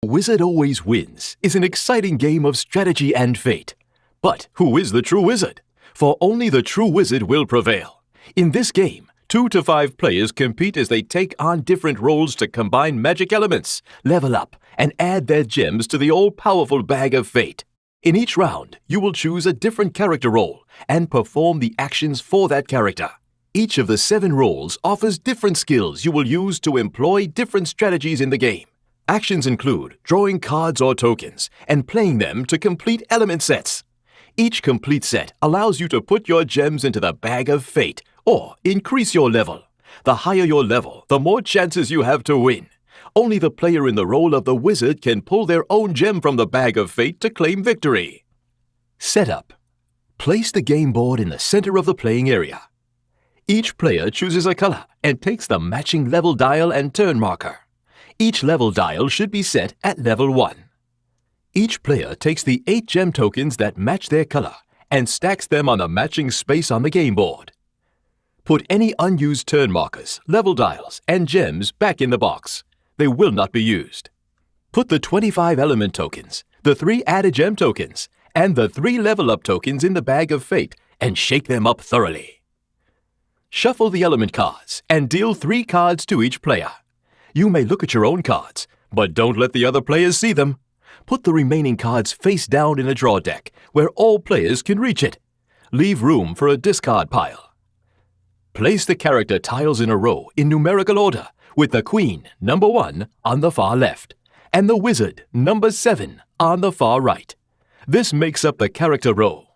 Wizard Always Wins is an exciting game of strategy and fate. But who is the true wizard? For only the true wizard will prevail. In this game, 2 to 5 players compete as they take on different roles to combine magic elements, level up, and add their gems to the all-powerful bag of fate. In each round, you will choose a different character role and perform the actions for that character. Each of the 7 roles offers different skills you will use to employ different strategies in the game. Actions include drawing cards or tokens and playing them to complete element sets. Each complete set allows you to put your gems into the bag of fate or increase your level. The higher your level, the more chances you have to win. Only the player in the role of the wizard can pull their own gem from the bag of fate to claim victory. Setup. Place the game board in the center of the playing area. Each player chooses a color and takes the matching level dial and turn marker. Each level dial should be set at level 1. Each player takes the 8 gem tokens that match their color and stacks them on the matching space on the game board. Put any unused turn markers, level dials, and gems back in the box. They will not be used. Put the 25 element tokens, the 3 added gem tokens, and the 3 level up tokens in the bag of fate and shake them up thoroughly. Shuffle the element cards and deal 3 cards to each player. You may look at your own cards, but don't let the other players see them. Put the remaining cards face down in a draw deck where all players can reach it. Leave room for a discard pile. Place the character tiles in a row in numerical order with the Queen, number 1, on the far left and the Wizard, number 7, on the far right. This makes up the character row.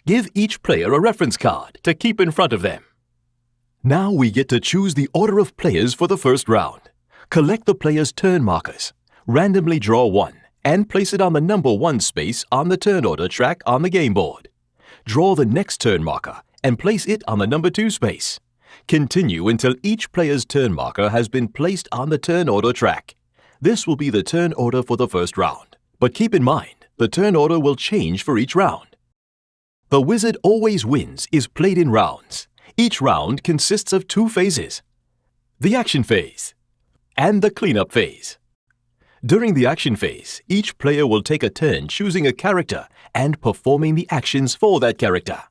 Give each player a reference card to keep in front of them. Now we get to choose the order of players for the first round. Collect the player's turn markers, randomly draw 1, and place it on the number 1 space on the turn order track on the game board. Draw the next turn marker and place it on the number 2 space. Continue until each player's turn marker has been placed on the turn order track. This will be the turn order for the first round. But keep in mind, the turn order will change for each round. The Wizard Always Wins is played in rounds. Each round consists of 2 phases: the action phase and the cleanup phase. During the action phase, each player will take a turn choosing a character and performing the actions for that character.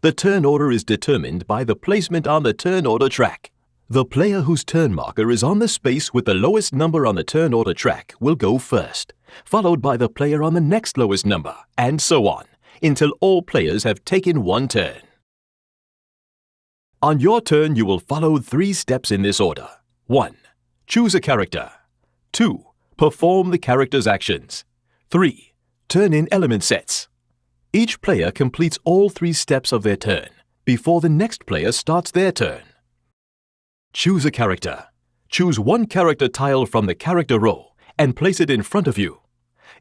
The turn order is determined by the placement on the turn order track. The player whose turn marker is on the space with the lowest number on the turn order track will go first, followed by the player on the next lowest number, and so on, until all players have taken 1 turn. On your turn, you will follow 3 steps in this order. 1. Choose a character. 2. Perform the character's actions. 3. Turn in element sets. Each player completes all 3 steps of their turn before the next player starts their turn. Choose a character. Choose 1 character tile from the character row and place it in front of you.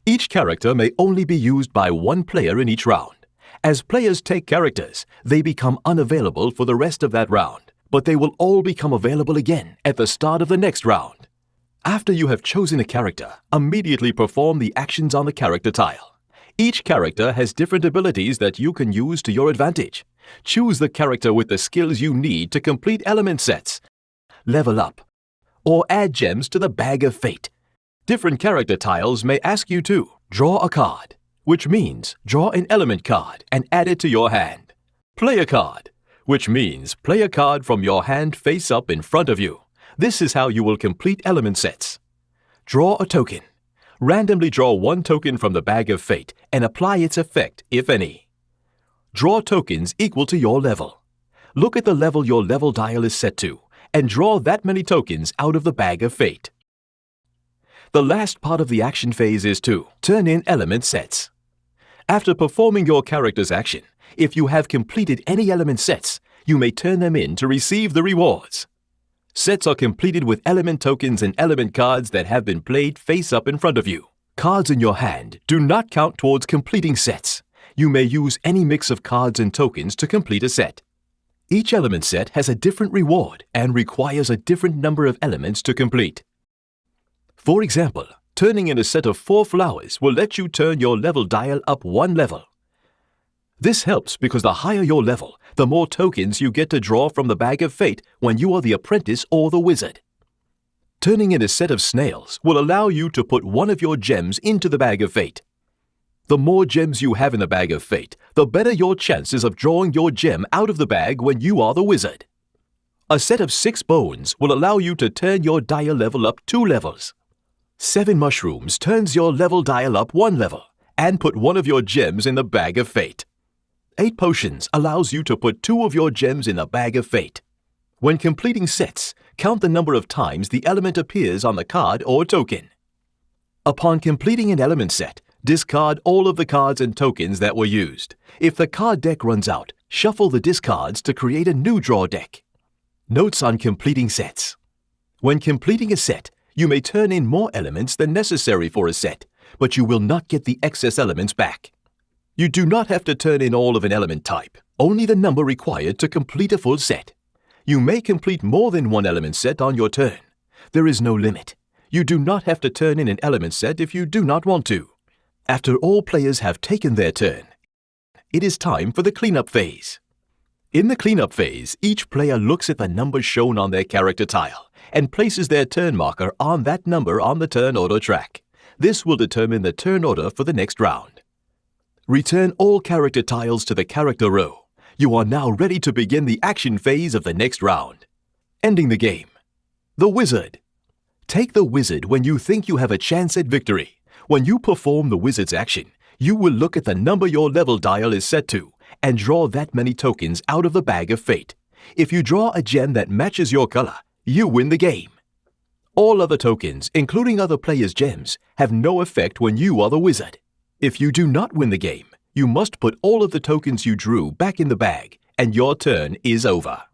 Each character may only be used by 1 player in each round. As players take characters, they become unavailable for the rest of that round, but they will all become available again at the start of the next round. After you have chosen a character, immediately perform the actions on the character tile. Each character has different abilities that you can use to your advantage. Choose the character with the skills you need to complete element sets, level up, or add gems to the bag of fate. Different character tiles may ask you to draw a card, which means draw an element card and add it to your hand. Play a card, which means play a card from your hand face up in front of you. This is how you will complete element sets. Draw a token. Randomly draw 1 token from the bag of fate and apply its effect, if any. Draw tokens equal to your level. Look at the level your level dial is set to and draw that many tokens out of the bag of fate. The last part of the action phase is to turn in element sets. After performing your character's action, if you have completed any element sets, you may turn them in to receive the rewards. Sets are completed with element tokens and element cards that have been played face up in front of you. Cards in your hand do not count towards completing sets. You may use any mix of cards and tokens to complete a set. Each element set has a different reward and requires a different number of elements to complete. For example, turning in a set of 4 flowers will let you turn your level dial up 1 level. This helps because the higher your level, the more tokens you get to draw from the bag of fate when you are the apprentice or the wizard. Turning in a set of snails will allow you to put one of your gems into the Bag of Fate. The more gems you have in the Bag of Fate, the better your chances of drawing your gem out of the bag when you are the wizard. A set of 6 bones will allow you to turn your dial level up 2 levels. 7 mushrooms turns your level dial up 1 level and put one of your gems in the Bag of Fate. 8 potions allows you to put 2 of your gems in the Bag of Fate. When completing sets, count the number of times the element appears on the card or token. Upon completing an element set, discard all of the cards and tokens that were used. If the card deck runs out, shuffle the discards to create a new draw deck. Notes on completing sets. When completing a set, you may turn in more elements than necessary for a set, but you will not get the excess elements back. You do not have to turn in all of an element type, only the number required to complete a full set. You may complete more than one element set on your turn. There is no limit. You do not have to turn in an element set if you do not want to. After all players have taken their turn, it is time for the cleanup phase. In the cleanup phase, each player looks at the number shown on their character tile and places their turn marker on that number on the turn order track. This will determine the turn order for the next round. Return all character tiles to the character row. You are now ready to begin the action phase of the next round. Ending the game. The Wizard. Take the Wizard when you think you have a chance at victory. When you perform the Wizard's action, you will look at the number your level dial is set to and draw that many tokens out of the Bag of Fate. If you draw a gem that matches your color, you win the game. All other tokens, including other players' gems, have no effect when you are the Wizard. If you do not win the game, you must put all of the tokens you drew back in the bag, and your turn is over.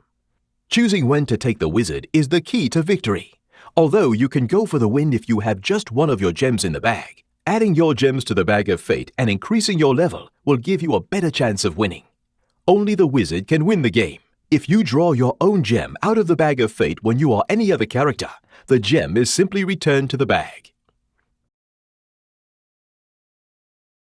Choosing when to take the Wizard is the key to victory. Although you can go for the win if you have just one of your gems in the bag, adding your gems to the Bag of Fate and increasing your level will give you a better chance of winning. Only the Wizard can win the game. If you draw your own gem out of the Bag of Fate when you are any other character, the gem is simply returned to the bag.